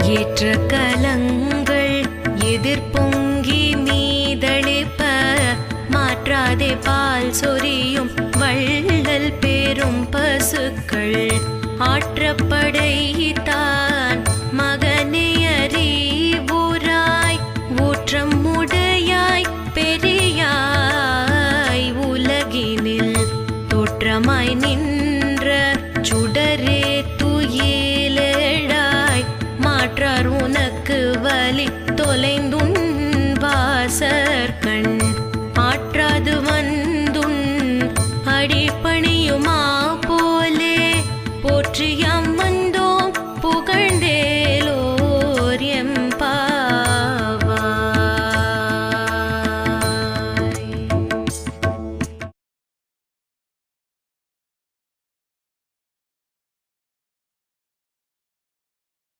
ஏற்ற கலங்கள் எதிர்பொங்கி மீதளிப்ப மாற்றாதே பால் சொரியும் வள்ளல் பெரும் பசுக்கள் ஆற்றப்படைத்தான் மகனே அறிவுராய் ஊற்றம் உடையாய் பெரியாய் உலகினில் தோற்றமாய் நின்ற சுடரே துயிலெழாய் மாற்றார் உனக்கு வலி தொலைந்து